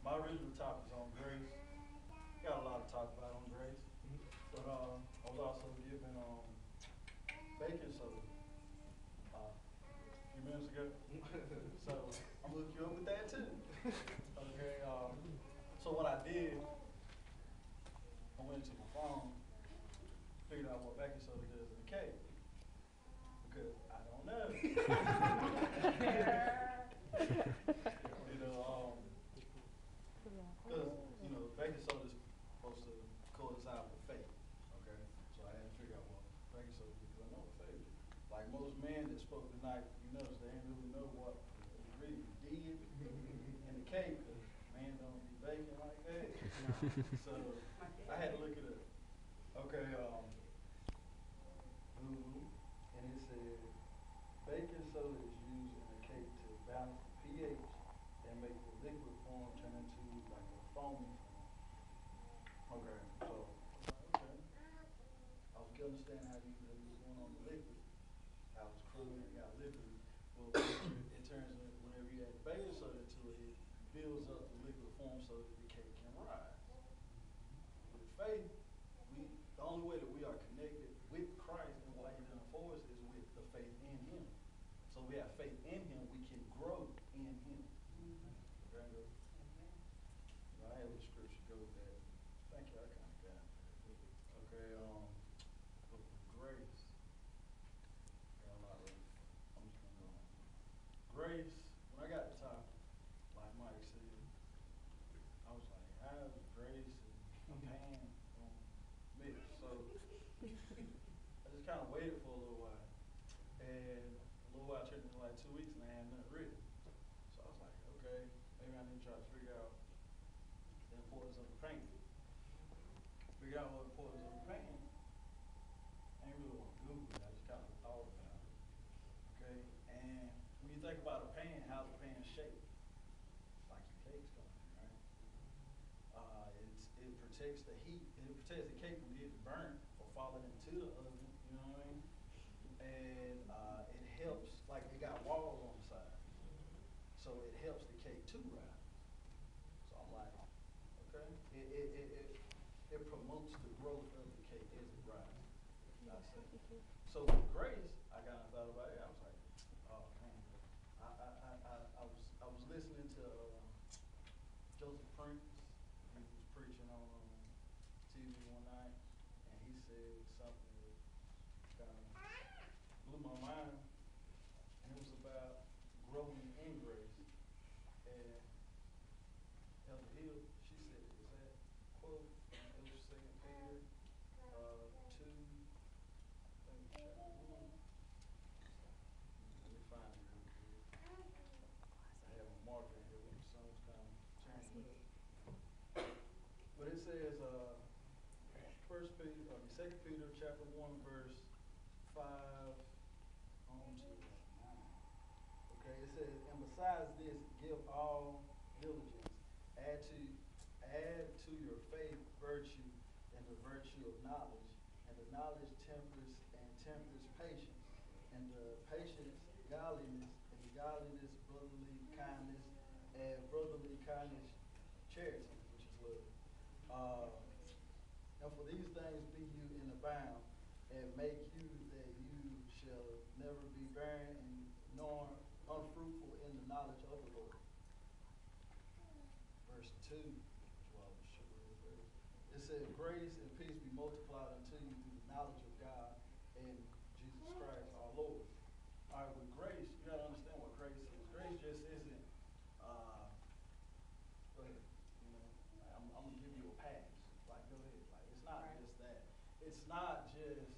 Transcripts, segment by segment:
My original topic is on grace. Got a lot to talk about on grace, but I was also given baking soda a few minutes ago, so I'm gonna hook you up with that too. Okay. So what I did, I went into my phone, figured out what baking soda does in the cake because I don't know. you know, because baking soda is supposed to coincide with faith. Okay, so I had to figure out what baking soda is because I know what faith is. Like most men that spoke tonight, they didn't really know what the ingredient did in the cake. Cause man don't be baking like that. So I had to look it up. Okay, Google, and it said baking soda is used in a cake to balance the pH and make the liquid form turn into like a foamy form. Okay, so okay. I was gonna understand how you was going on the liquid. How it's crumbling and got liquid. Well, it turns into whenever you add baking soda to it, it builds up the liquid form so that the cake can rise. With faith, the only way that we are connected with Christ and what He done for us is with the faith in Him. So we have faith in Him, we can grow in Him. Okay, I had the scripture go with that. Thank you, I kind of got it. Okay, book of grace. Got a lot of it. I'm just gonna go on. Grace, when I got the topic, like Mike said, I was like, how is grace and a pan gonna mix? So I just kind of waited for a little while. And a little while turned into like 2 weeks and I had nothing written. So I was like, okay, maybe I need to try to figure out the importance of the pain. Figure out what the importance of the pain. I ain't really want to Google it, I just kind of thought about it. Okay, and when you think about a pan, how's the pan shaped? Like your cake's going, right? It protects the heat, it protects the cake from getting burnt or falling into the oven, you know what I mean? And it helps, like it got walls on the side, so it helps the cake to rise. So I'm like, okay, it promotes the growth of the cake as it rises. So with grace, I kind of thought about it. I was like, oh man, I was listening to Joseph Prince. He was preaching on TV one night, and he said something that kind of blew my mind, and it was about growing in grace. And Elder Hill, she said it was that quote. It was 2 Peter 2. I think chapter 1. Let me find it real quick. I have a marker here when the sun's kind of changing up. But it says, Second Peter chapter 1 verse 5 on to 9. Okay, it says, and besides this, give all diligence. Add to your faith virtue, and the virtue of knowledge, and the knowledge temperance, and temperance patience, and the patience godliness, and the godliness brotherly kindness, and brotherly kindness charity, which is love. And for these things be you in abound, and make you that you shall never be barren nor unfruitful in the knowledge of the Lord. Verse 2, it says, grace and peace be multiplied unto you through the knowledge of God and Jesus Christ our Lord. All right, with grace, you got to understand what grace is. Grace just isn't, go ahead, I'm going to give you a pass. Like, go ahead. Like, it's not just that. It's not just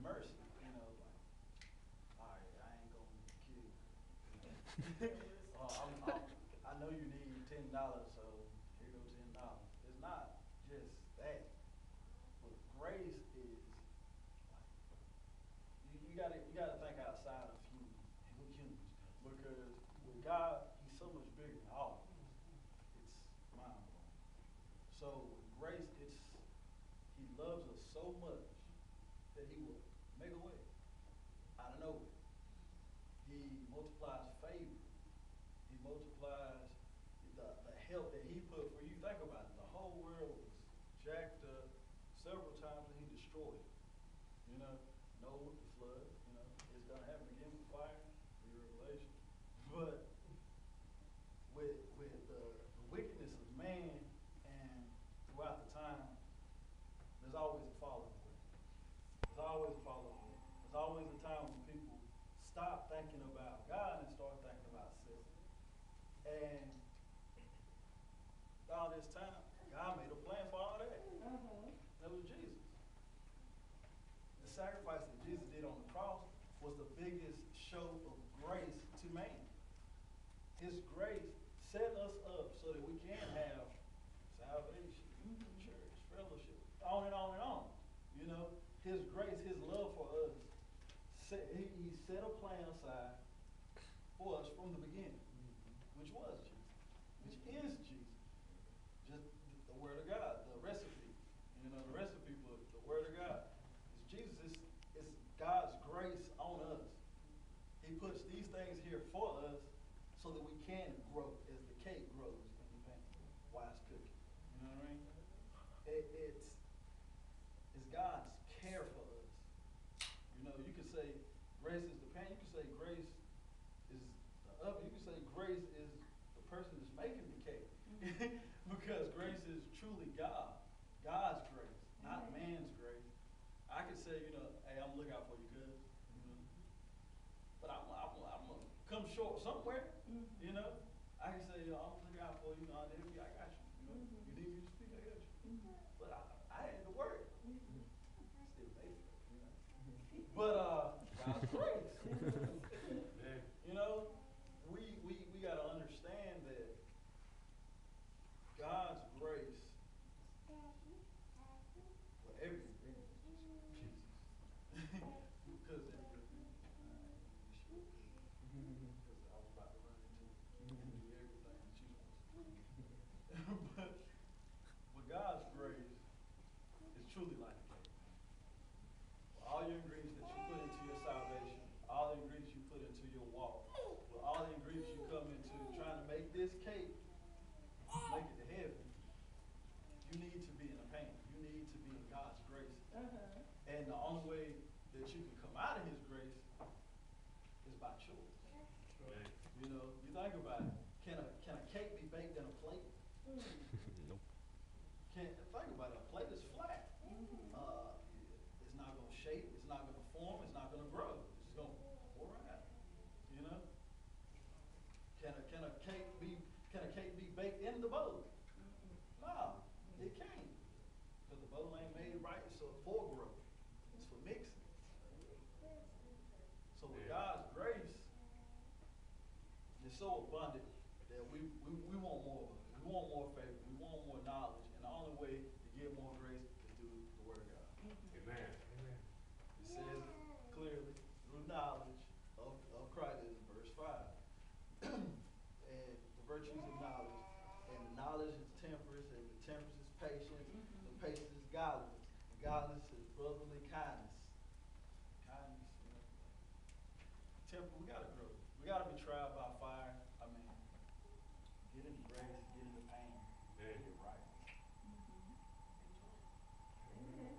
mercy, like, all right, I ain't going to kill you. I know you need $10, so here goes $10. It's not just that. But grace is like you gotta think outside of humans because with God, He's so much bigger than all of us. It's mind blowing. So with grace, He loves us so much that He will make a way out of nowhere. He multiplies favor. He multiplies the help that He put for jacked up several times and he destroyed it. You know, Noah with the flood, you know, it's gonna happen again with fire, the Revelation. But with the wickedness of man and throughout the time, there's always a falling away. There's always a falling away. There's always a time when people stop thinking about God and start thinking about self. And all this time, God made a plan for all that. That was Jesus. The sacrifice that Jesus did on the cross was the biggest show of grace to man. His grace set us up so that we can have salvation, church, fellowship, on and on and on. You know, his grace, his love for us, he set a plan aside for us from the beginning, which was Jesus, which is Jesus. Just the Word of God, the recipe. You know, the recipe book, the Word of God. It's Jesus, it's God's grace on us. He puts these things here for us so that we can grow as the cake grows in the pan while it's cooking. You know what I mean? It's God's care for us. You know, you could say grace is the pan. You could say grace is the oven. You could say grace is the person that's making the cake. Because grace is truly God's grace, not man's grace. I could say, you know, hey, I'm looking out for you, cuz. You know? But I'm going to come short somewhere, you know. I can say, you know, I'm looking out for you, I got you. You know, you need me to speak, I got you. But I had to work. Still made it, you know. But God's grace. You know, we got to understand that God's grace for every ingredient is Jesus. Because because I was about to run into and do everything that you want. but God's grace is truly like a cake. With all your ingredients that you put into your salvation, all the ingredients you put into your walk, with all the ingredients you come into trying to make this cake, make it to heaven, you need to be in a pan. You need to be in God's grace. And the only way that you can come out of his grace is by choice. You know, you think about it. Can a cake be baked in a plate? Nope. Think about it. A plate is flat. It's not going to shape. It's not going to form. It's not going to grow. It's just going to pour out. You know. Can a cake be baked in the bowl? No, it can't. Because the bowl ain't made right. So for growth. It's for mixing. So with God's grace, it's so abundant that we want more of it. We want more favor. We want more knowledge. And the only way to get more grace is through the Word of God. Amen. Amen. It says clearly through knowledge of Christ in verse 5. And the virtues of knowledge. And the knowledge is temperance, and the temperance is patience, the patience is godliness. And godliness is brotherly kindness. Kindness, you know. We gotta grow. We gotta be tried by fire. I mean, get into grace, get into pain, get it right. Amen.